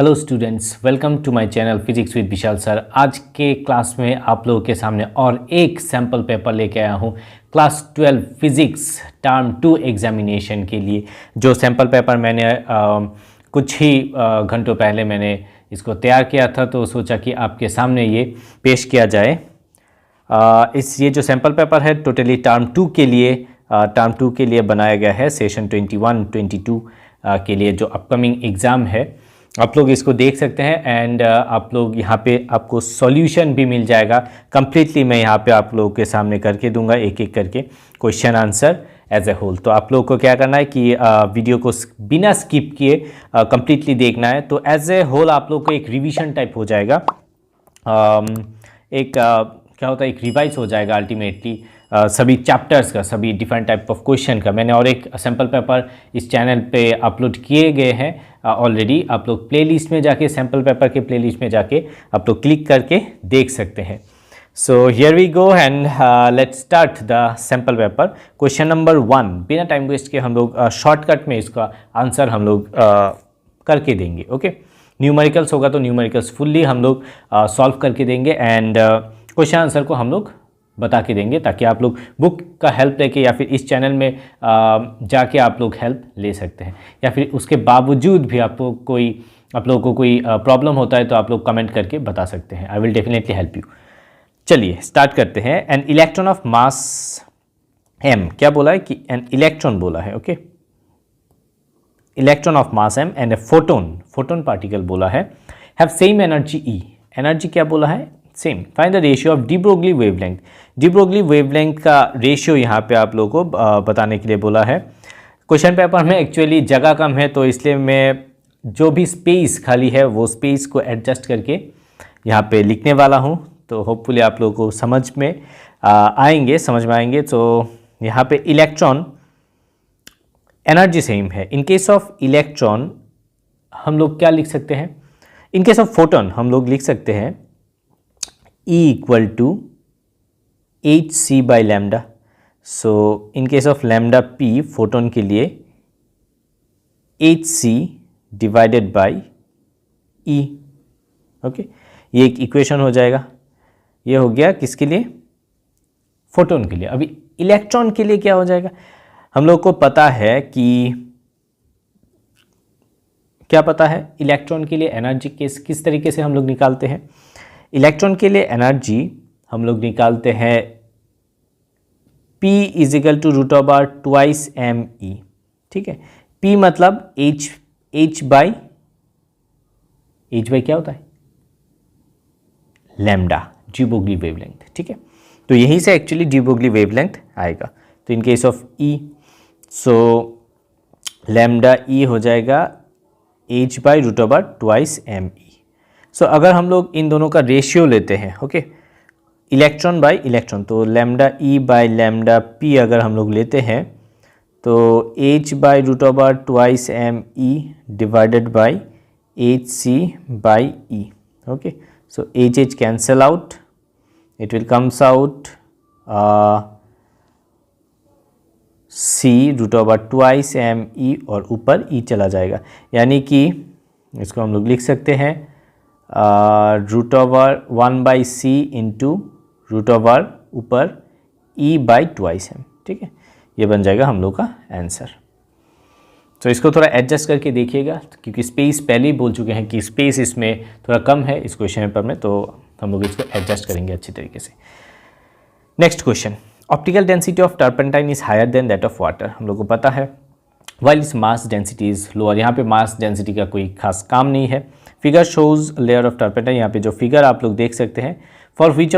Hello students, welcome to my channel physics with Vishal sir. आज के class में आप लोगों के सामने और एक सैम्पल पेपर लेके आया हूँ क्लास 12 फिज़िक्स टर्म 2 एग्जामिनेशन के लिए। जो सैम्पल पेपर मैंने कुछ ही घंटों पहले मैंने इसको तैयार किया था, तो सोचा कि आपके सामने ये पेश किया जाए। ये जो सैम्पल पेपर है टोटली टर्म 2 के लिए बनाया गया है, सेशन 21-22 के लिए जो अपकमिंग एग्ज़ाम है। आप लोग इसको देख सकते हैं एंड आप लोग यहाँ पे आपको सॉल्यूशन भी मिल जाएगा कंप्लीटली। मैं यहाँ पे आप लोगों के सामने करके दूंगा एक एक करके question answer as a whole. तो आप लोगों को क्या करना है कि वीडियो को बिना स्किप किए कंप्लीटली देखना है। तो एज ए होल आप लोग को एक रिवीजन टाइप हो जाएगा, क्या होता है, एक रिवाइज हो जाएगा अल्टीमेटली सभी चैप्टर्स का, सभी डिफरेंट टाइप ऑफ क्वेश्चन का। मैंने और एक सैम्पल पेपर इस चैनल पे अपलोड किए गए हैं ऑलरेडी। आप लोग प्लेलिस्ट में जाके, सैम्पल पेपर के प्लेलिस्ट में जाके आप लोग क्लिक करके देख सकते हैं। So here we go and let's start the sample paper. Question number 1, बिना टाइम वेस्ट के हम लोग शॉर्टकट में इसका आंसर हम लोग करके देंगे। ओके, न्यूमेरिकल्स होगा तो न्यूमेरिकल्स फुल्ली हम लोग सॉल्व करके देंगे एंड क्वेश्चन आंसर को हम लोग बता के देंगे, ताकि आप लोग बुक का हेल्प लेके या फिर इस चैनल में जाके आप लोग हेल्प ले सकते हैं। या फिर उसके बावजूद भी आप लोगों को कोई प्रॉब्लम होता है तो आप लोग कमेंट करके बता सकते हैं। I will definitely help you. चलिए स्टार्ट करते हैं। An electron of mass m, क्या बोला है कि एन इलेक्ट्रॉन बोला है। Okay, electron of mass m and a photon particle बोला है, have same energy E। Energy क्या बोला है? Same. Find the ratio of de Broglie wavelength. De Broglie wavelength का रेशियो यहाँ पे आप लोगों को बताने के लिए बोला है। क्वेश्चन पेपर में एक्चुअली जगह कम है, तो इसलिए मैं जो भी स्पेस खाली है वो स्पेस को एडजस्ट करके यहाँ पे लिखने वाला हूँ। तो होपफुली आप लोगों को समझ में आएंगे। तो यहाँ पे इलेक्ट्रॉन एनर्जी सेम है। इन केस ऑफ इलेक्ट्रॉन हम लोग क्या लिख सकते हैं? इन केस ऑफ फोटोन हम लोग लिख सकते हैं E equal to hc by lambda। so in case of lambda p photon के लिए hc divided by E। Okay, ये एक इक्वेशन हो जाएगा। ये हो गया किसके लिए? फोटोन के लिए। अभी इलेक्ट्रॉन के लिए क्या हो जाएगा? हम लोग को पता है कि क्या पता है इलेक्ट्रॉन के लिए एनर्जी किस तरीके से हम लोग निकालते हैं। इलेक्ट्रॉन के लिए एनर्जी हम लोग निकालते हैं P is equal to root over twice ME। ठीक है, P मतलब H बाई क्या होता है? Lambda, de Broglie wavelength. ठीक है, तो यहीं से एक्चुअली डी ब्रोगली वेवलेंथ आएगा। तो in case of E, so lambda E हो जाएगा H by root over twice ME। सो अगर हम लोग इन दोनों का रेशियो लेते हैं, ओके, इलेक्ट्रॉन बाय इलेक्ट्रॉन, तो lambda E by lambda P अगर हम लोग लेते हैं तो H by root over twice ME divided by HC bye E। Okay, so H cancel out, it will comes out C root over twice ME और ऊपर E चला जाएगा, यानी कि इसको हम लोग लिख सकते हैं root over 1/c into root over ऊपर E बाई ट्वाइस M। ठीक है, ये बन जाएगा हम लोग का आंसर। तो इसको थोड़ा एडजस्ट करके देखिएगा, क्योंकि स्पेस पहले ही बोल चुके हैं कि स्पेस इसमें थोड़ा कम है इस क्वेश्चन पेपर में, तो हम लोग इसको एडजस्ट करेंगे अच्छी तरीके से। Next question, optical density of turpentine is higher than that of water. हम लोग को पता है वाइल इस मास डेंसिटी इज लोअर। यहाँ पे मास डेंसिटी का कोई खास काम नहीं है। Figure shows layer of turpentine. यहाँ पे जो फिगर आप लोग देख सकते हैं, for which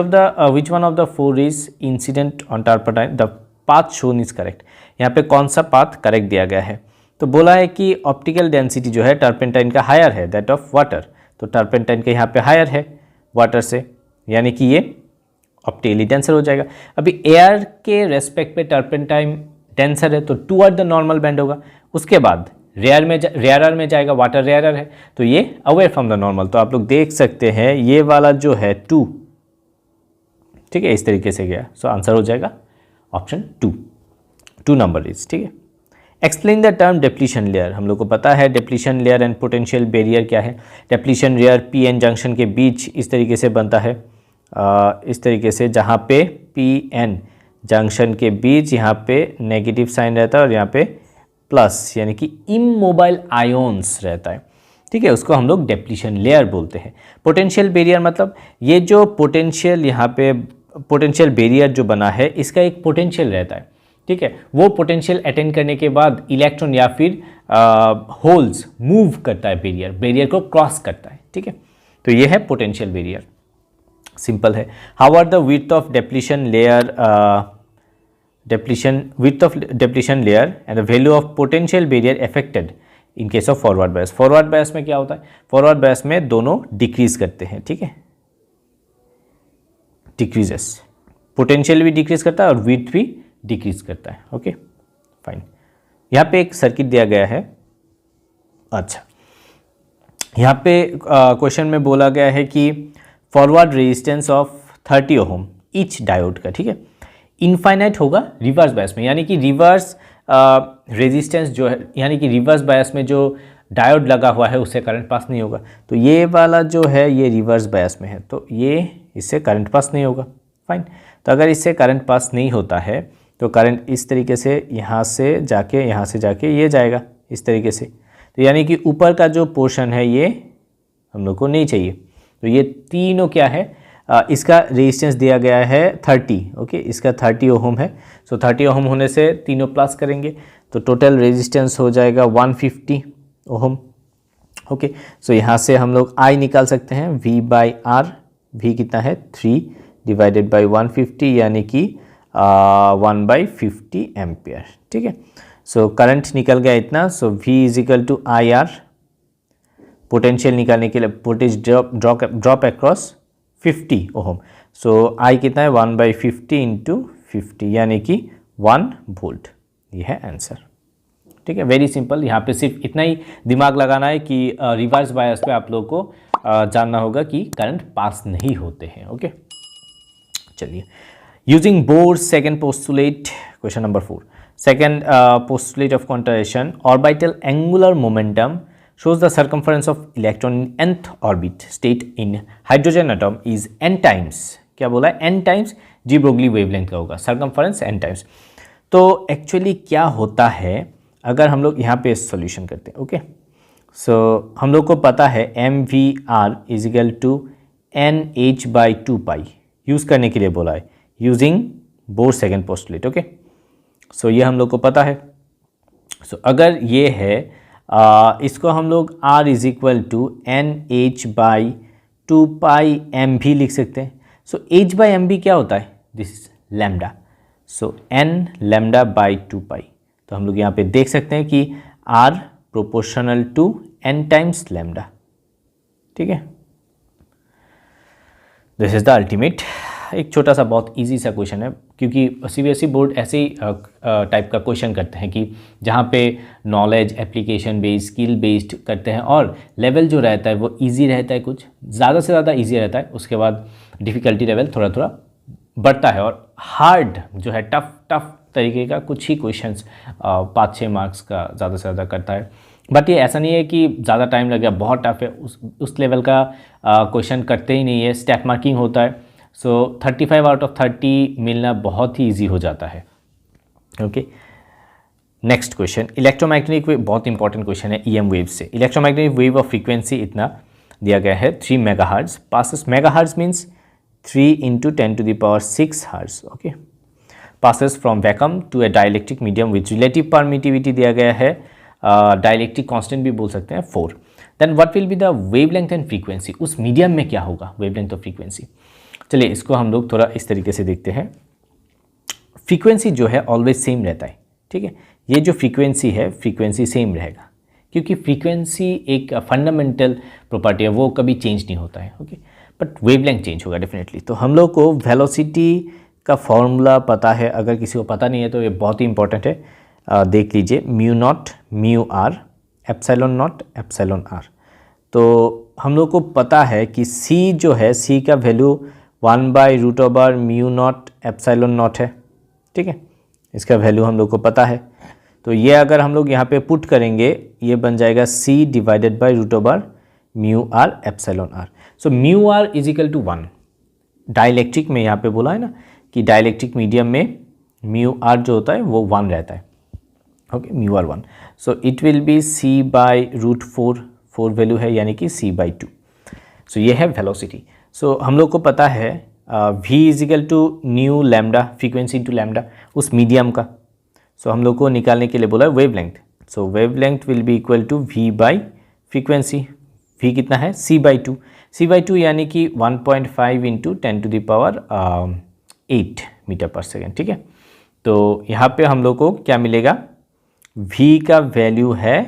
one of the four is incident on turpentine the path shown is correct. यहाँ पे कौन सा पाथ करेक्ट दिया गया है? तो बोला है कि ऑप्टिकल डेंसिटी जो है टर्पेंटाइन का हायर है दैट ऑफ वाटर। तो टर्पेंटाइन का यहाँ पे हायर है वाटर से, यानी कि ये ऑप्टिकली डेंसर हो जाएगा। अभी एयर के रेस्पेक्ट पे टर्पेंटाइन डेंसर है तो टूवर्ड द नॉर्मल बेंड होगा। उसके बाद रेयरर में जाएगा, वाटर रेयरर है तो ये अवे फ्रॉम द नॉर्मल। तो आप लोग देख सकते हैं ये वाला जो है 2, ठीक है, इस तरीके से गया। सो आंसर हो जाएगा ऑप्शन 2 नंबर इज। ठीक है, explain the term depletion layer. हम लोग को पता है depletion layer and potential barrier क्या है। Depletion layer P N junction के बीच इस तरीके से बनता है, इस तरीके से, जहाँ पे पी एन जंक्शन के बीच यहाँ पे नेगेटिव साइन रहता है और यहाँ पे प्लस, यानी कि इमोबाइल आयोन्स रहता है, ठीक है। उसको हम लोग डिप्लीशन लेयर बोलते हैं। पोटेंशियल बैरियर मतलब ये जो पोटेंशियल यहाँ पे पोटेंशियल बैरियर जो बना है इसका एक पोटेंशियल रहता है, ठीक है। वो पोटेंशियल अटेंड करने के बाद इलेक्ट्रॉन या फिर होल्स मूव करता है, बैरियर को क्रॉस करता है, ठीक है। तो ये है पोटेंशियल बैरियर, सिंपल है। How are the width of depletion layer, width of depletion layer and the value of potential barrier affected in case of forward bias। Forward bias में क्या होता है, फॉरवर्ड बायस में दोनों डिक्रीज करते हैं, ठीक है, डिक्रीजेस, पोटेंशियल भी डिक्रीज करता है और विड्थ भी डिक्रीज करता है, ओके फाइन। यहाँ पे एक सर्किट दिया गया है, अच्छा यहाँ पे क्वेश्चन में बोला गया है कि forward resistance of 30 ohm each diode का, ठीक है, इनफाइनाइट होगा रिवर्स बायस में, यानी कि रिवर्स रेजिस्टेंस जो है, यानी कि रिवर्स बायस में जो डायोड लगा हुआ है उससे करंट पास नहीं होगा। तो ये वाला जो है ये रिवर्स बायस में है, तो ये इससे करंट पास नहीं होगा, फाइन। तो अगर इससे करंट पास नहीं होता है तो करंट इस तरीके से यहाँ से जाके ये जाएगा इस तरीके से, तो यानी कि ऊपर का जो पोर्शन है ये हम लोग को नहीं चाहिए। तो ये तीनों क्या है, इसका रेजिस्टेंस दिया गया है 30, ओके, इसका 30 ओम है। सो 30 ओम होने से तीनों प्लस करेंगे तो टोटल रेजिस्टेंस हो जाएगा 150 ओम, ओके। सो यहाँ से हम लोग I निकाल सकते हैं, V बाई आर, V कितना है 3 डिवाइडेड बाई 150 यानी कि 1/50 एम्पियर, ठीक है। सो करंट निकल गया इतना, so V is equal to IR, potential निकालने के लिए voltage drop across 50 ohm, so I कितना है 1/50 इंटू 50 यानी कि 1 वोल्ट, ये है आंसर, ठीक है। वेरी सिंपल, यहाँ पे सिर्फ इतना ही दिमाग लगाना है कि रिवर्स बायस पे आप लोगों को जानना होगा कि करंट पास नहीं होते हैं, ओके। चलिए, using Bohr's second postulate, question number 4, second postulate of quantization, orbital angular momentum shows the circumference of electron in nth orbit state in hydrogen atom is n times, क्या बोला है n times जी Broglie wavelength का होगा, circumference n times। तो actually क्या होता है अगर हम लोग यहाँ पे सॉल्यूशन करते हैं, ओके। सो हम लोग को पता है mvr is equal to nh by 2 use करने के लिए बोला है using Bohr's second postulate, okay. So ये हम लोग को पता है। सो अगर ये है इसको हम लोग R is equal to NH by 2 भी लिख सकते हैं। सो H बाई एम क्या होता है, this is lambda, so N lambda by 2 तो हम लोग यहाँ पे देख सकते हैं कि R proportional to N times lambda, ठीक है। This is the ultimate. एक छोटा सा बहुत इजी सा क्वेश्चन है, क्योंकि CBSE बोर्ड ऐसे ही टाइप का क्वेश्चन करते हैं कि जहाँ पे knowledge application based skill based करते हैं और लेवल जो रहता है वो इजी रहता है, कुछ ज़्यादा से ज़्यादा इजी रहता है, उसके बाद डिफ़िकल्टी लेवल थोड़ा थोड़ा बढ़ता है और हार्ड जो है टफ तरीके का कुछ ही क्वेश्चंस 5-6 मार्क्स का ज़्यादा से ज़्यादा करता है। बट ये ऐसा नहीं है कि ज़्यादा टाइम लग गया, बहुत टफ है, उस लेवल का क्वेश्चन करते ही नहीं है, स्टेप मार्किंग होता है। सो 35 आउट ऑफ 30 मिलना बहुत ही ईजी हो जाता है, okay. Next question, electromagnetic wave, बहुत इंपॉर्टेंट क्वेश्चन है EM वेव से। इलेक्ट्रोमैग्नेटिक वेव ऑफ फ्रीक्वेंसी इतना दिया गया है 3 megahertz, passes, megahertz means 3 × 10⁶ hertz, okay. Passes from vacuum to a dielectric medium which relative permittivity दिया गया है, डाइलेक्ट्रिक कांस्टेंट भी बोल सकते हैं 4। Then what will be the wavelength and frequency, उस मीडियम में क्या होगा वेवलेंथ और फ्रीक्वेंसी। चलिए इसको हम लोग थोड़ा इस तरीके से देखते हैं। फ्रीक्वेंसी जो है ऑलवेज सेम रहता है, ठीक है। ये जो फ्रीक्वेंसी है, फ्रीक्वेंसी सेम रहेगा, क्योंकि फ्रीक्वेंसी एक फंडामेंटल प्रॉपर्टी है, वो कभी चेंज नहीं होता है, ओके। बट वेवलेंथ चेंज होगा डेफिनेटली। तो हम लोग को वेलोसिटी का फॉर्मूला पता है, अगर किसी को पता नहीं है तो ये बहुत ही इंपॉर्टेंट है, देख लीजिए, μ0 μr ε0 ε r। तो हम लोग को पता है कि c जो है, c का वैल्यू 1/√μ0 ε0 है, ठीक है, इसका वैल्यू हम लोग को पता है। तो ये अगर हम लोग यहाँ पे पुट करेंगे ये बन जाएगा C divided by root over mu R epsilon R. So mu R is equal to 1। Dielectric में यहाँ पे बोला है ना कि डाइलेक्ट्रिक मीडियम में म्यू आर जो होता है वो 1 रहता है। Okay, mu R 1। So it will be C by root 4 value है यानी कि C बाई 2। सो ये है वेलोसिटी। सो हम लोग को पता है v is equal to nu lambda, frequency into lambda उस मीडियम का। सो हम लोग को निकालने के लिए बोला है wavelength. So wavelength will be equal to v by frequency. v कितना है? c by 2। c बाई 2 यानी कि 1.5 into 10 to the power 8 metre per second. ठीक है, तो यहाँ पे हम लोग को क्या मिलेगा? v का वैल्यू है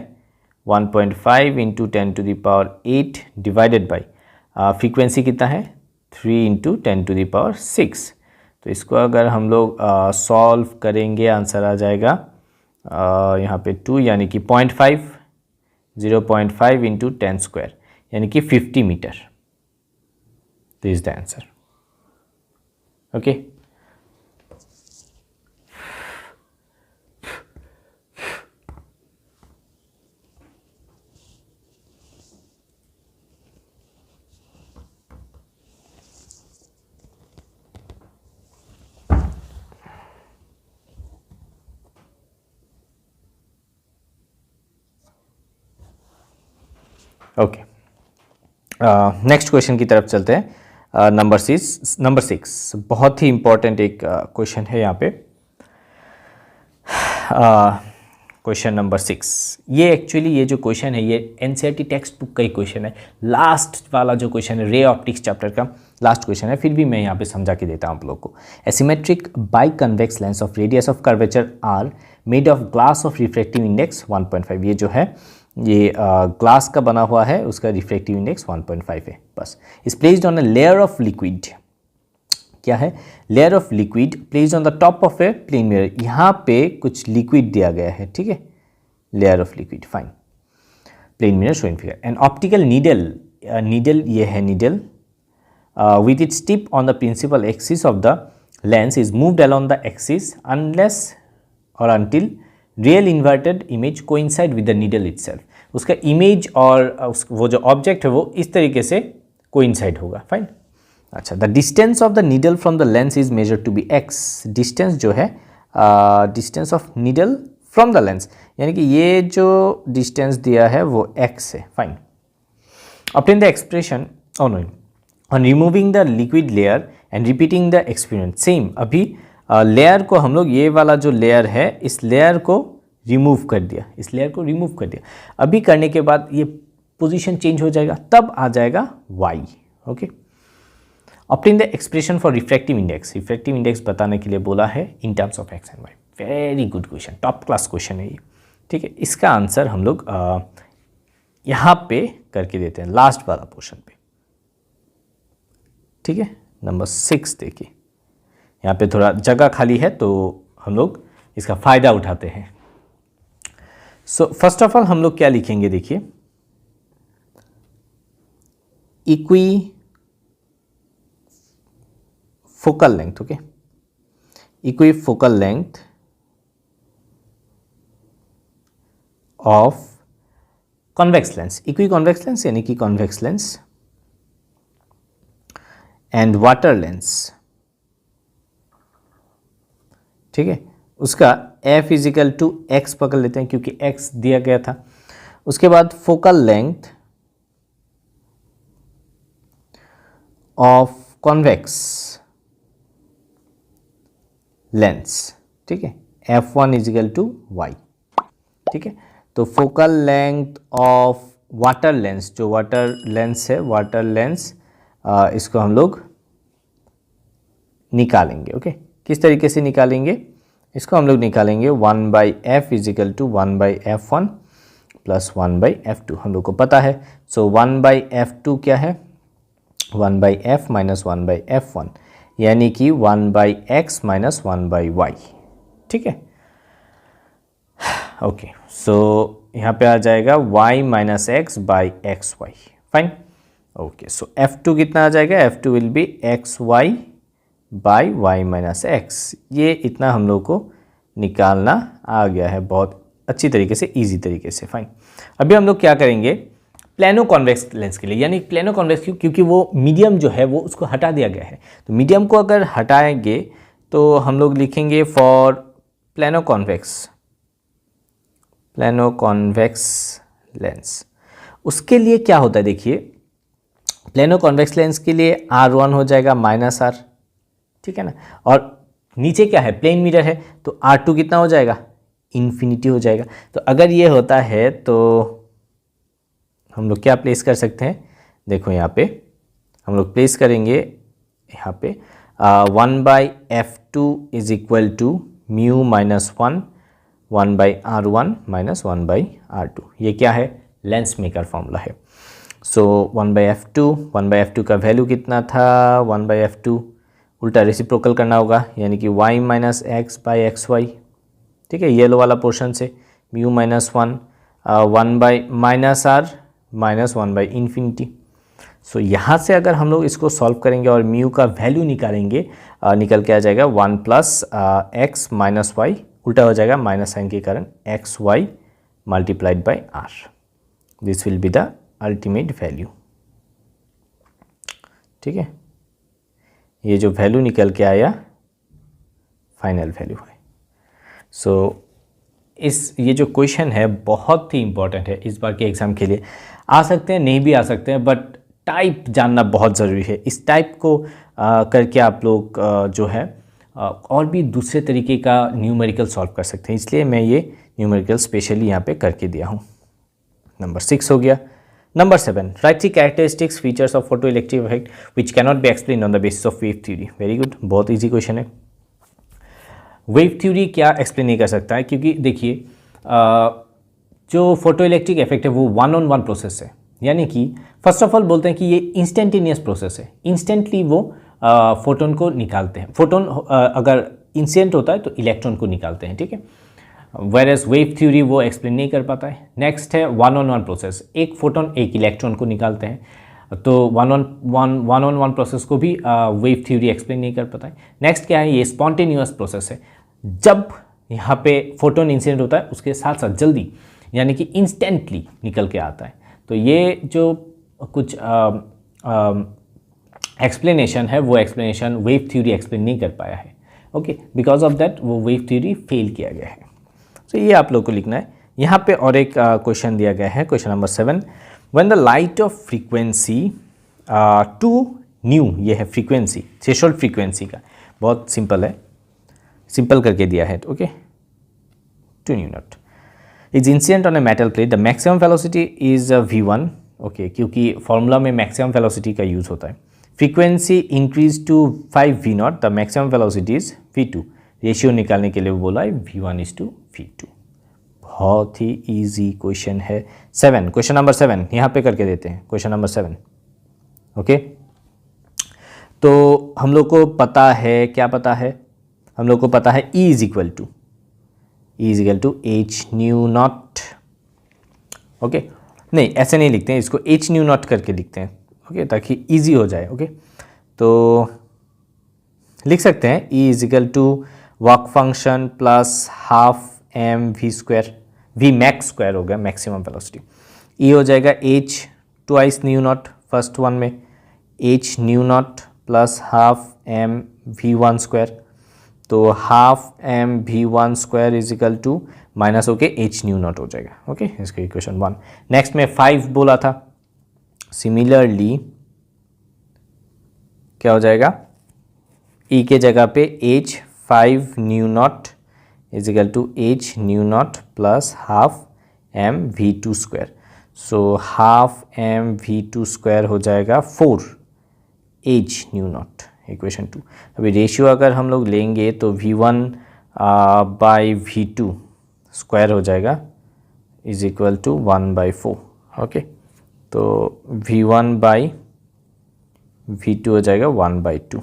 1.5 into 10 to the power 8 divided by frequency कितना है? 3 इंटू 10 टू द पावर 6। तो इसको अगर हम लोग सॉल्व करेंगे आंसर आ जाएगा यहाँ पे 2 यानी कि 0.5 0.5 इंटू 10 स्क्वायर यानी कि 50 metre. This is the answer. Okay, okay, next question की तरफ चलते हैं। नंबर 6 बहुत ही इंपॉर्टेंट एक क्वेश्चन है यहाँ पे। क्वेश्चन नंबर 6 ये एक्चुअली ये जो क्वेश्चन है ये एनसीईआरटी टेक्स्ट बुक का ही क्वेश्चन है। लास्ट वाला जो क्वेश्चन है रे ऑप्टिक्स चैप्टर का लास्ट क्वेश्चन है, फिर भी मैं यहाँ पे समझा के देता हूँ आप लोग को। Asymmetric by convex lens of radius of curvature R made of glass of refractive index 1.5। ये जो है ये ग्लास का बना हुआ है, उसका रिफ्रैक्टिव इंडेक्स 1.5 है बस। Is placed on a layer of liquid. क्या है? Layer of liquid placed on the top of a plane mirror. यहाँ पे कुछ लिक्विड दिया गया है, ठीक है, layer of liquid, fine. Plane mirror showing figure. An optical needle, needle ये है needle, with its tip on the principal axis of the lens is moved along the axis unless और until real inverted image coincide with the needle itself. उसका image और वो जो object है वो इस तरीके से कोइंसाइड होगा, फाइन। अच्छा, the distance of the needle from the lens is measure to be X. Distance जो है distance of needle from the lens यानी कि ये जो डिस्टेंस दिया है वो x है, fine. obtain the expression on removing the liquid layer and repeating the experiment। Same अभी लेयर को हम लोग ये वाला जो लेयर है इस लेयर को रिमूव कर दिया, इस लेयर को रिमूव कर दिया। अभी करने के बाद ये पोजीशन चेंज हो जाएगा, तब आ जाएगा y। Okay, obtain the expression for refractive index। Refractive index बताने के लिए बोला है in terms of x and y। Very good question, top class question है ये, ठीक है। इसका आंसर हम लोग यहाँ पे करके देते हैं लास्ट वाला पोर्शन पे, ठीक है। नंबर 6 देखिए, यहाँ पे थोड़ा जगह खाली है तो हम लोग इसका फ़ायदा उठाते हैं। सो फर्स्ट ऑफ ऑल हम लोग क्या लिखेंगे, देखिए, equi focal length. Okay, equi focal length of convex lens. Equi convex lens यानी कि convex lens and water lens, ठीक है। उसका f इजिकल टू एक्स पकड़ लेते हैं क्योंकि x दिया गया था। उसके बाद focal length of convex lens, ठीक है, f1 इजिकल टू y, ठीक है। तो focal length of water lens, जो वाटर लेंस है, वाटर लेंस इसको हम लोग निकालेंगे। ओके, किस तरीके से निकालेंगे इसको? हम लोग निकालेंगे 1/f is equal to 1/f1 plus 1/f2, हम लोग को पता है। सो 1/f2 क्या है? 1/f माइनस 1/f1 यानी कि 1/x माइनस 1/y, ठीक है। ओके, सो यहाँ पे आ जाएगा y minus X by X Y, fine. Okay, so f2 कितना आ जाएगा? f2 will be X Y by Y minus X. ये इतना हम लोग को निकालना आ गया है, बहुत अच्छी तरीके से, इजी तरीके से। फाइन, अभी हम लोग क्या करेंगे प्लेनो कॉन्वेक्स लेंस के लिए, यानी प्लेनो कॉन्वेक्स क्योंकि वो मीडियम जो है वो उसको हटा दिया गया है, तो मीडियम को अगर हटाएंगे तो हम लोग लिखेंगे फॉर प्लेनो कॉन्वेक्स लेंस। उसके लिए क्या होता है, देखिए प्लेनो कॉन्वेक्स लेंस के लिए R1 हो जाएगा -R, ठीक है ना, और नीचे क्या है प्लेन मिरर है, तो R2 कितना हो जाएगा, इन्फिनिटी हो जाएगा। तो अगर ये होता है तो हम लोग क्या प्लेस कर सकते हैं, देखो यहाँ पे हम लोग प्लेस करेंगे यहाँ पे 1/f2 is equal to mu -1 1/r1 -1/r2। ये क्या है, लेंस मेकर फॉर्मूला है। सो 1/f2 का वैल्यू कितना था, 1/f2 उल्टा रेसिप्रोकल करना होगा, यानी कि y - x/xy, ठीक है, येलो वाला पोर्शन से म्यू -1 1/-r -1/इन्फिनिटी। सो यहाँ से अगर हम लोग इसको सॉल्व करेंगे और म्यू का वैल्यू निकालेंगे, निकल के आ जाएगा 1 + x - y, उल्टा हो जाएगा माइनस साइन के कारण xy × r। This will be the ultimate value, ठीक है, ये जो वैल्यू निकल के आया फाइनल वैल्यू है। सो ये जो क्वेश्चन है बहुत ही इंपॉर्टेंट है इस बार के एग्ज़ाम के लिए। आ सकते हैं, नहीं भी आ सकते हैं, बट टाइप जानना बहुत ज़रूरी है। इस टाइप को करके आप लोग जो है और भी दूसरे तरीके का न्यूमेरिकल सॉल्व कर सकते हैं, इसलिए मैं ये न्यूमेरिकल स्पेशली यहाँ पे करके दिया हूँ। नंबर 6 हो गया। Number 7, right the characteristics features of photo electric effect which cannot be explain on the basis of wave theory. Very good, बहुत ईजी क्वेश्चन है। वेव थ्योरी क्या एक्सप्लेन नहीं कर सकता है, क्योंकि देखिए जो फोटो इलेक्ट्रिक इफेक्ट है वो 1-on-1 प्रोसेस है, यानी कि फर्स्ट ऑफ ऑल बोलते हैं कि ये इंस्टेंटेनियस प्रोसेस है, इंस्टेंटली वो फोटोन को निकालते हैं। फोटोन अगर इंसिडेंट होता है तो इलेक्ट्रॉन को निकालते हैं, ठीक है, वेयरएज वेव थ्योरी वो एक्सप्लेन नहीं कर पाता है। नेक्स्ट है 1-on-1 प्रोसेस, एक फोटोन एक इलेक्ट्रॉन को निकालते हैं, तो 1-on-1 प्रोसेस को भी वेव थ्योरी एक्सप्लेन नहीं कर पाता है। नेक्स्ट क्या है, ये स्पॉन्टेनियस प्रोसेस है, जब यहाँ पे फोटोन इंसिडेंट होता है उसके साथ साथ जल्दी यानी कि इंस्टेंटली निकल के आता है। तो ये जो कुछ एक्सप्लेनेशन है वो एक्सप्लेनेशन वेव थ्योरी एक्सप्लेन नहीं कर पाया है, ओके, बिकॉज ऑफ दैट वो वेव थ्योरी फेल किया गया है। तो ये आप लोग को लिखना है। यहाँ पे और एक क्वेश्चन दिया गया है, question number 7, when the light of frequency two nu, ये है फ्रीक्वेंसी, थ्रेशोल्ड फ्रीक्वेंसी का, बहुत सिंपल है, सिंपल करके दिया है, okay, two nu naught is incident on a metal plate, the maximum velocity is v1, okay, क्योंकि फॉर्मूला में मैक्सिमम वेलोसिटी का यूज़ होता है। Frequency increase to 5v0, the maximum velocity is v2। Ratio निकालने के लिए वो बोला है v1:v2। बहुत ही इजी क्वेश्चन है। 7, क्वेश्चन नंबर 7 यहाँ पे करके देते हैं, क्वेश्चन नंबर 7, ओके। तो हम लोग को पता है, क्या पता है, हम लोग को पता है E is equal to h nu naught, okay, नहीं ऐसे नहीं लिखते हैं, इसको h न्यू नॉट करके लिखते हैं, ओके, ताकि इजी हो जाए, ओके। तो लिख सकते हैं E is equal to work function plus half mv², v max square हो गया, मैक्सिमम वेलोसिटी। E हो जाएगा h twice nu naught, first one में h nu naught plus half mv1², तो half mv1² is equal to minus होके h nu naught हो जाएगा, okay, इसका इक्वेशन 1। नेक्स्ट में 5 बोला था, सिमिलरली क्या हो जाएगा, E के जगह पे h 5 nu naught is equal to h nu naught plus half mv2², so half mv2² हो जाएगा 4 h न्यू नॉट, इक्वेशन 2। अभी रेशियो अगर हम लोग लेंगे तो v1/v2² हो जाएगा इज इक्वल टू 1/4, ओके, तो v1/v2 हो जाएगा 1/2।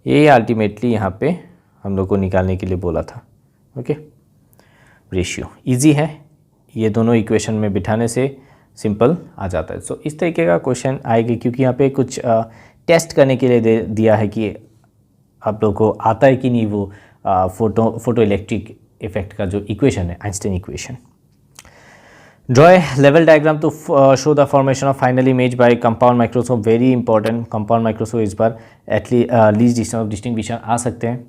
ये अल्टीमेटली यहाँ पे हम लोग को निकालने के लिए बोला था, ओके। रेशियो इजी है, ये दोनों इक्वेशन में बिठाने से सिंपल आ जाता है। सो इस तरीके का क्वेश्चन आएगी, क्योंकि यहाँ पे कुछ टेस्ट करने के लिए दिया है कि आप लोग को आता है कि नहीं वो फोटो इलेक्ट्रिक इफेक्ट का जो इक्वेशन है, Einstein equation. Draw a level diagram to show the formation of final image by compound microscope. Very important, compound microscope इस बार लीस्ट डिस्टेंस ऑफ डिस्टिंग्विशन आ सकते हैं,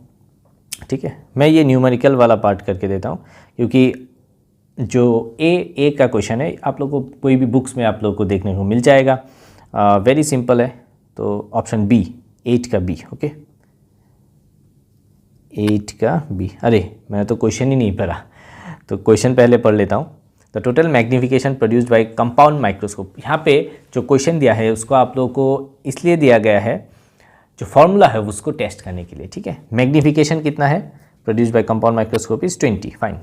ठीक है। मैं ये न्यूमेरिकल वाला पार्ट करके देता हूँ, क्योंकि जो ए का क्वेश्चन है आप लोग को कोई भी बुक्स में आप लोग को देखने को मिल जाएगा। वेरी सिंपल है, तो ऑप्शन बी, 8 का बी। ओके, 8 का बी। अरे मैंने तो क्वेश्चन ही नहीं पढ़ा, तो क्वेश्चन पहले पढ़ लेता हूँ। The total magnification produced by compound microscope. यहाँ पे जो क्वेश्चन दिया है उसको आप लोगों को इसलिए दिया गया है, जो फॉर्मूला है उसको टेस्ट करने के लिए, ठीक है। मैग्नीफिकेशन कितना है produced by compound microscope is 20, fine.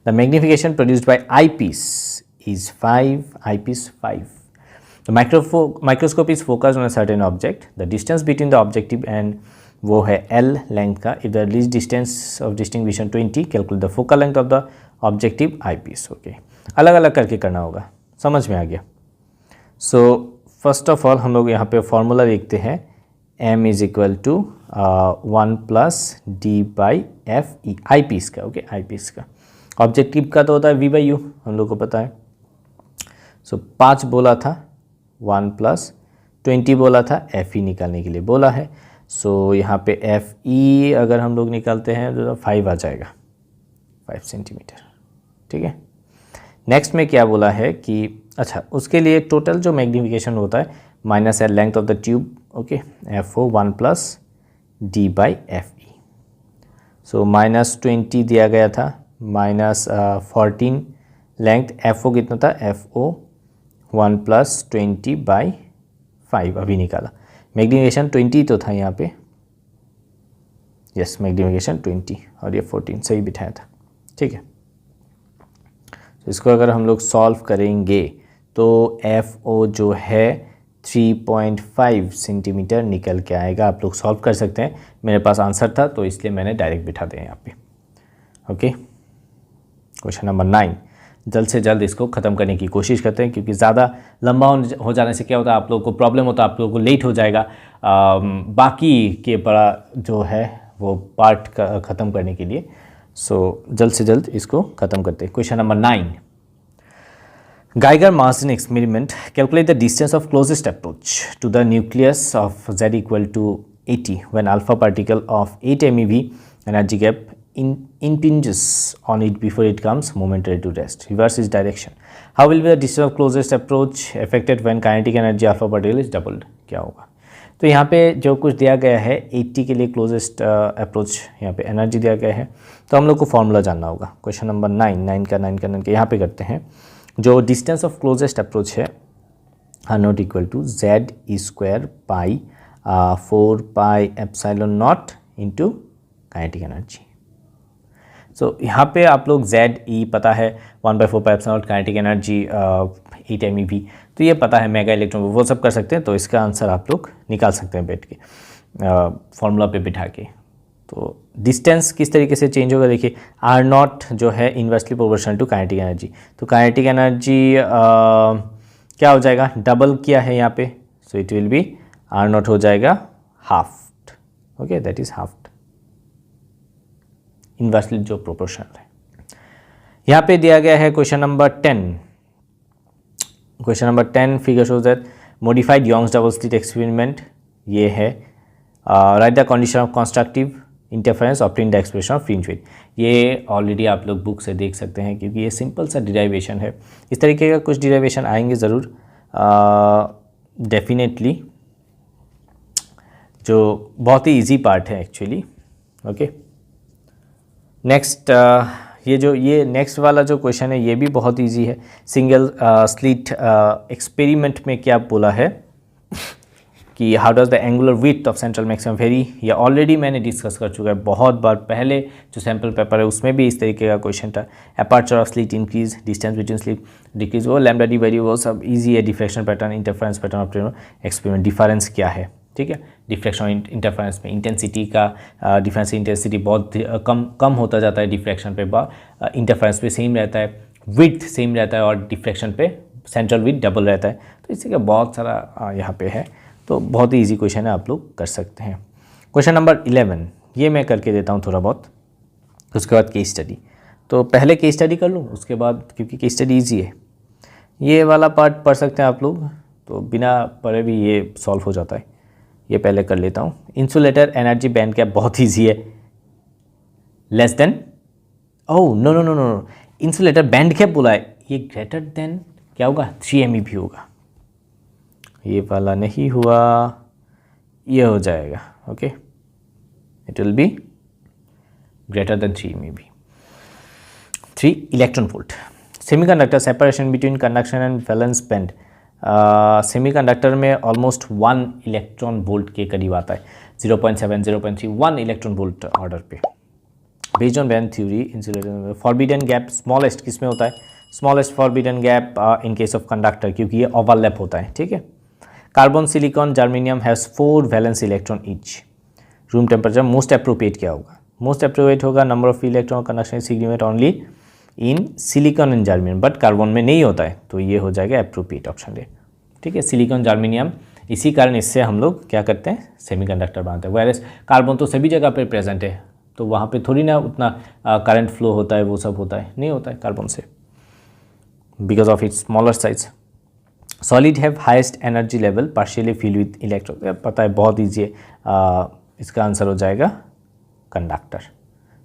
The magnification produced by eyepiece is 5, eyepiece 5। The microscope is focused on a certain object, the distance between the objective and वो है L लेंथ का। If the least distance of distinction 20, calculate the focal length of the objective eyepiece. Okay, अलग अलग करके करना होगा, समझ में आ गया। सो फर्स्ट ऑफ ऑल हम लोग यहाँ पे फॉर्मूला देखते हैं, m is equal to 1 plus D by F E, eyepiece का। ओके, आई पीस का। ऑब्जेक्टिव का तो होता है v बाई यू, हम लोग को पता है। सो 5 बोला था, 1 प्लस 20 बोला था, एफ ई निकालने के लिए बोला है। सो यहाँ पे एफ ई अगर हम लोग निकालते हैं तो 5 आ जाएगा, 5 सेंटीमीटर, ठीक है। नेक्स्ट में क्या बोला है कि अच्छा, उसके लिए टोटल जो मैग्नीफिकेशन होता है minus L length of the tube. Okay, F O 1 plus D by F E. So -20 दिया गया था, -14 लेंथ, एफ ओ कितना था, एफ ओ 1 प्लस 20 बाई 5 अभी निकाला। मैग्नीफिकेशन 20 तो था यहाँ पे, यस, मैग्नीफिकेशन 20 और ये 14 सही बिठाया था, ठीक है। तो इसको अगर हम लोग सॉल्व करेंगे तो एफ ओ जो है 3.5 सेंटीमीटर निकल के आएगा। आप लोग सॉल्व कर सकते हैं, मेरे पास आंसर था तो इसलिए मैंने डायरेक्ट बिठा दिया यहाँ पे। Okay, question number 9। जल्द से जल्द इसको ख़त्म करने की कोशिश करते हैं, क्योंकि ज़्यादा लंबा हो जाने से क्या होता है, आप लोगों को प्रॉब्लम होता है, आप लोगों को लेट हो जाएगा बाकी के बड़ा जो है वो पार्ट का ख़त्म करने के लिए। सो जल्द से जल्द इसको ख़त्म करते हैं। Question number 9, Geiger-Martin experiment, calculate the distance of closest approach to the nucleus of Z equal to 80 when alpha particle of 8 MeV energy gap impinges on it before it comes momentary to rest. Reverse its direction. How will be the distance of closest approach affected when kinetic energy alpha particle is doubled? क्या होगा? तो यहाँ पे जो कुछ दिया गया है 80 के लिए क्लोजेस्ट अप्रोच यहाँ पे एनर्जी दिया गया है, तो हम लोग को फॉर्मूला जानना होगा। क्वेश्चन नंबर 9 का यहाँ पे करते हैं। जो डिस्टेंस ऑफ क्लोजेस्ट अप्रोच है R naught equal to Z E square pi 4 pi epsilon naught into kinetic energy. So यहाँ पे आप लोग जेड ई पता है 1/4 pi epsilon naught, kinetic energy 8 MeV, तो ये पता है, मेगा इलेक्ट्रॉन वो सब कर सकते हैं, तो इसका आंसर आप लोग निकाल सकते हैं बैठ के फॉर्मूला पे बिठा के। तो डिस्टेंस किस तरीके से चेंज होगा, देखिए आर नॉट जो है inversely proportional to kinetic energy, तो काइनेटिक एनर्जी क्या हो जाएगा, डबल किया है यहाँ पे, so it will be R naught हो जाएगा half. Okay, that is half, inversely जो प्रोपोर्शनल है। यहाँ पे दिया गया है question number 10। Question number 10 figure shows that modified Young's double slit experiment, ये है right the condition of constructive interference obtain the expression of fringe width. ये ऑलरेडी आप लोग बुक से देख सकते हैं, क्योंकि ये सिंपल सा डिराइवेशन है। इस तरीके का कुछ डिराइवेशन आएंगे ज़रूर डेफिनेटली, जो बहुत ही इजी पार्ट है एक्चुअली। ओके, नेक्स्ट ये नेक्स्ट वाला जो क्वेश्चन है ये भी बहुत इजी है। सिंगल स्लिट एक्सपेरिमेंट में क्या बोला है कि how does the angular width of central maximum very, ये ऑलरेडी मैंने डिस्कस कर चुका है बहुत बार, पहले जो सैम्पल पेपर है उसमें भी इस तरीके का क्वेश्चन था। Aperture of slit increase, distance between slit decrease, वो लैम्डा डी वेरी, वो सब इजी है। Deflection pattern, interference pattern of experiment, difference क्या है, ठीक है। डिफ्लेक्शन इंटरफेरेंस में इंटेंसिटी का डिफरेंस, इंटेंसिटी बहुत कम होता जाता है डिफ्लेक्शन पे, इंटरफेरेंस पे सेम रहता है, विड्थ सेम रहता है, और डिफ्लेक्शन पे सेंट्रल विड्थ डबल रहता है। तो इसी का बहुत सारा यहाँ पे है, तो बहुत ही ईजी क्वेश्चन है, आप लोग कर सकते हैं। क्वेश्चन नंबर 11 ये मैं करके देता हूँ थोड़ा बहुत। उसके बाद केस स्टडी। तो पहले केस स्टडी कर लूँ, उसके बाद, क्योंकि केस स्टडी ईजी है, ये वाला पार्ट पढ़ सकते हैं आप लोग, तो बिना पढ़े भी ये सॉल्व हो जाता है। ये पहले कर लेता हूँ। इंसुलेटर एनर्जी बैंड गैप बहुत ईजी है, less than, oh no no no no, insulator band gap बोला है, ये ग्रेटर देन क्या होगा, 3 MeV होगा। ये वाला नहीं हुआ, ये हो जाएगा, okay, it will be greater than 3 MeV। 3 electron volt. Semiconductor separation between conduction and valence band, semiconductor में ऑलमोस्ट 1 इलेक्ट्रॉन वोल्ट के करीब आता है, 0.7 0.3 1 इलेक्ट्रॉन वोल्ट ऑर्डर पे। Based on band theory insulator forbidden gap smallest किस में होता है, smallest forbidden gap in case of conductor, क्योंकि ये ओवरलैप होता है, ठीक है। Carbon silicon germanium has 4 valence electron each. Room temperature most appropriate क्या होगा, मोस्ट अप्रोप्रिएट होगा number of electron conduction significant only in silicon and germanium, but carbon में नहीं होता है, तो ये हो जाएगा अप्रोप्रिएट ऑप्शन डे, ठीक है। सिलिकॉन जर्मेनियम, इसी कारण इससे हम लोग क्या करते हैं, सेमीकंडक्टर बनाते हैं। वायरस कार्बन तो सभी जगह पे प्रेजेंट है, तो वहाँ पे थोड़ी ना उतना करंट फ्लो होता है, वो सब होता है, नहीं होता है कार्बन से, because of its smaller size. Solid have highest energy level partially filled with electron, पता है बहुत ईजी है, इसका आंसर हो जाएगा कंडक्टर,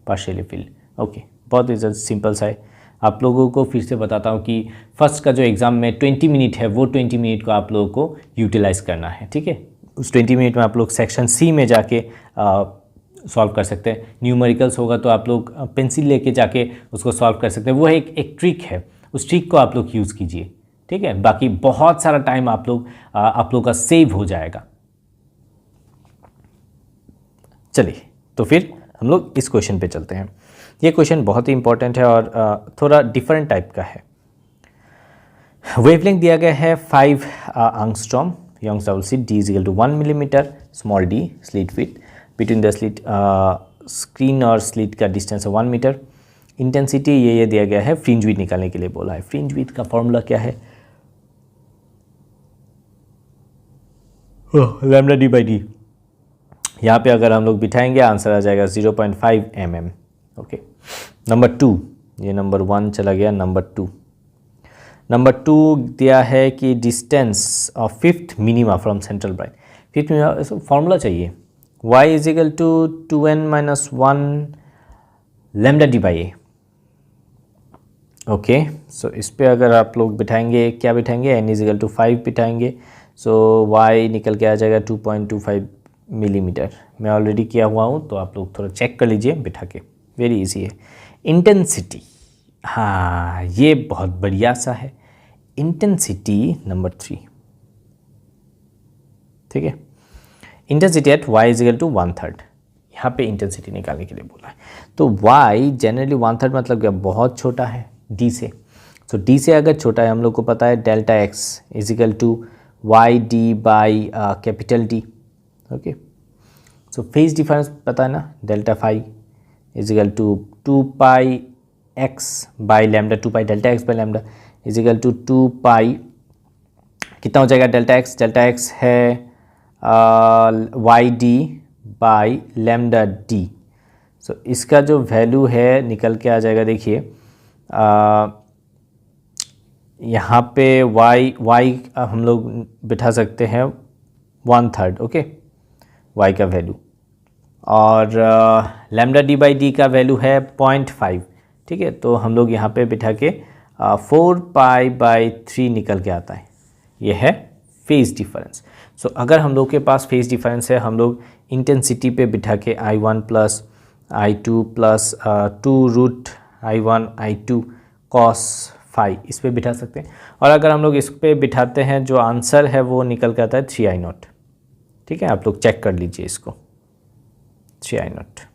पार्शियली फिल्ड, ओके, बहुत ही सिंपल सा है। आप लोगों को फिर से बताता हूँ कि फर्स्ट का जो एग्ज़ाम में 20 मिनट है, वो 20 मिनट को आप लोगों को यूटिलाइज़ करना है, ठीक है। उस 20 मिनट में आप लोग सेक्शन सी में जाके सॉल्व कर सकते हैं। न्यूमेरिकल्स होगा तो आप लोग पेंसिल लेके जाके उसको सॉल्व कर सकते हैं, वो एक ट्रिक है, उस ट्रिक को आप लोग यूज़ कीजिए, ठीक है। बाकी बहुत सारा टाइम आप लोग का सेव हो जाएगा। चलिए, तो फिर हम लोग इस क्वेश्चन पे चलते हैं। ये क्वेश्चन बहुत ही इंपॉर्टेंट है और थोड़ा डिफरेंट टाइप का है। वेवलेंथ दिया गया है 5 angstrom, Young's double slit D is equal to 1 millimetre, small D slit with between the slit, screen और स्लिट का डिस्टेंस है 1 मीटर। इंटेंसिटी ये दिया गया है, फ्रिंज विड्थ निकालने के लिए बोला है। फ्रिंज विड्थ का फॉर्मूला क्या है, लैम्डा डी बाई डी। यहाँ पे अगर हम लोग बिठाएंगे आंसर आ जाएगा 0.5 mm, ओके। नंबर 2, ये नंबर 1 चला गया, नंबर 2 दिया है कि distance of 5th minima from central bright. 5th minima formula चाहिए, y is equal to 2n minus 1 lambda D by A, okay. So इस पे अगर आप लोग बिठाएंगे, क्या बिठाएंगे, n इज इक्वल टू 5 बिठाएंगे, सो y निकल के आ जाएगा 2.25 मिलीमीटर। मैं ऑलरेडी किया हुआ हूँ, तो आप लोग थोड़ा चेक कर लीजिए बिठा के, वेरी इजी है। इंटेंसिटी, हाँ ये बहुत बढ़िया सा है। इंटेंसिटी नंबर 3, ठीक है। Intensity at y is equal to 1/3, यहाँ पे इंटेंसिटी निकालने के लिए बोला है। तो y जनरली 1/3 मतलब क्या, बहुत छोटा है d से। तो d से अगर छोटा है, हम लोग को पता है delta x is equal to y d by capital D, okay. So phase difference पता है ना, delta phi is equal to 2 pi x by lambda, 2 pi delta x by lambda is equal to 2 pi, कितना हो जाएगा, delta x है y d by lambda d. So इसका जो value है निकल के आ जाएगा, देखिए यहाँ पे y हम लोग बिठा सकते हैं 1/3, ओके, y का वैल्यू, और लैम्डा डी बाई डी का वैल्यू है 0.5, ठीक है। तो हम लोग यहाँ पे बिठा के 4 पाई बाई 3 निकल के आता है, ये है फेज डिफरेंस। सो अगर हम लोग के पास फेज डिफरेंस है, हम लोग इंटेंसिटी पे बिठा के I1 plus I2 plus 2√I1 I2 cos phi इस पे बिठा सकते हैं। और अगर हम लोग इस पे बिठाते हैं, जो आंसर है वो निकल के आता है 3I0, ठीक है। आप लोग चेक कर लीजिए इसको, 3I0,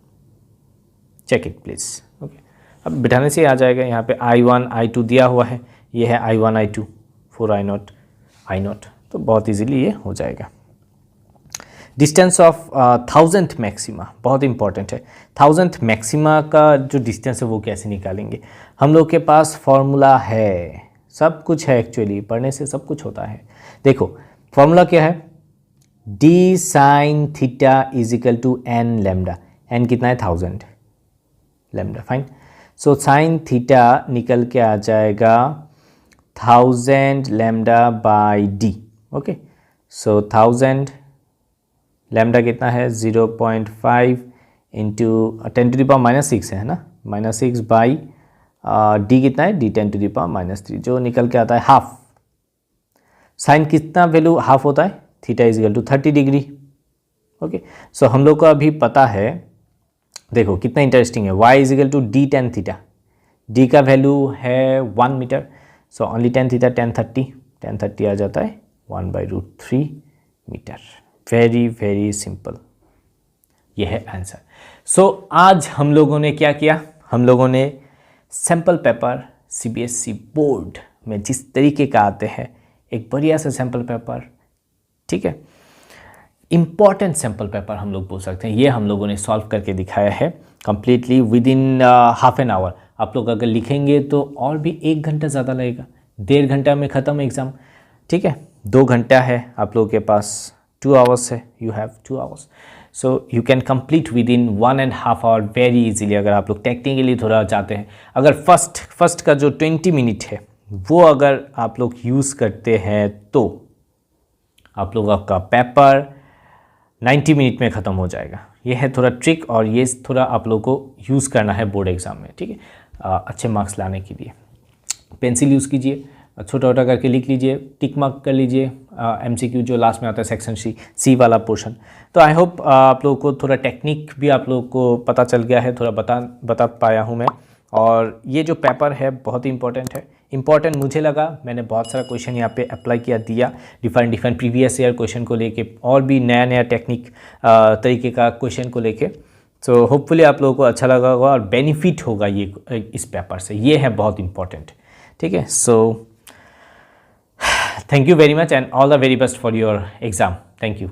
check it please, okay. अब बिठाने से आ जाएगा, यहाँ पे I1 I2 दिया हुआ है, ये है I1 I2 4I0, तो बहुत इजीली ये हो जाएगा। डिस्टेंस ऑफ 1000th मैक्सिमा बहुत इंपॉर्टेंट है। 1000th मैक्सिमा का जो डिस्टेंस है वो कैसे निकालेंगे, हम लोग के पास फॉर्मूला है, सब कुछ है, एक्चुअली पढ़ने से सब कुछ होता है। देखो फॉर्मूला क्या है, d sine theta is equal to n lambda, n कितना है 1000, lambda, fine. So sine theta निकल के आ जाएगा 1000 lambda by D. Okay, so 1000 lambda कितना है 0.5 इंटू 10⁻⁻6 है ना, -6 बाई डी कितना है, डी 10⁻⁻3 जो निकल के आता है हाफ। साइन कितना वैल्यू हाफ होता है, theta is equal to 30 degree. Okay, so हम लोग को अभी पता है, देखो कितना इंटरेस्टिंग है, y is equal to D ten theta, D का वैल्यू है 1 metre, so only ten theta 1030 आ जाता है 1/√3 मीटर। वेरी वेरी सिंपल, ये है आंसर। सो आज हम लोगों ने क्या किया, हम लोगों ने सैम्पल पेपर CBSE बोर्ड में जिस तरीके का आते हैं, एक बढ़िया सा सैम्पल पेपर, ठीक है, इम्पॉर्टेंट सैम्पल पेपर हम लोग बोल सकते हैं, ये हम लोगों ने सॉल्व करके दिखाया है completely with in half an hour. आप लोग अगर लिखेंगे तो और भी 1 घंटा ज़्यादा लगेगा, 1.5 घंटा में ख़त्म एग्ज़ाम, ठीक है। 2 घंटा है आप लोगों के पास, 2 आवर्स है, you have 2 hours, so you can complete within 1.5 hour very easily. अगर आप लोग टेक्निकली थोड़ा चाहते हैं, अगर फर्स्ट का जो 20 मिनट है वो अगर आप लोग यूज़ करते हैं तो आप लोग आपका पेपर 90 मिनट में ख़त्म हो जाएगा। ये है थोड़ा ट्रिक, और ये थोड़ा आप लोग को यूज़ करना है बोर्ड एग्ज़ाम में, ठीक है, अच्छे मार्क्स लाने के लिए। पेंसिल यूज़ कीजिए, छोटा छोटा करके लिख लीजिए, टिक मार्क कर लीजिए, MCQ जो लास्ट में आता है सेक्शन सी वाला पोर्शन। तो आई होप आप लोगों को थोड़ा टेक्निक भी आप लोगों को पता चल गया है, थोड़ा बता पाया हूँ मैं। और ये जो पेपर है बहुत ही इंपॉर्टेंट है, इंपॉर्टेंट मुझे लगा, मैंने बहुत सारा क्वेश्चन यहाँ पे अप्लाई किया, दिया डिफरेंट प्रीवियस ईयर क्वेश्चन को लेके, और भी नया टेक्निक तरीके का क्वेश्चन को लेके। सो होपफुली आप लोगों को अच्छा लगा होगा और बेनिफिट होगा ये इस पेपर से, ये है बहुत इंपॉर्टेंट, ठीक है। So thank you very much and all the very best for your exam. Thank you.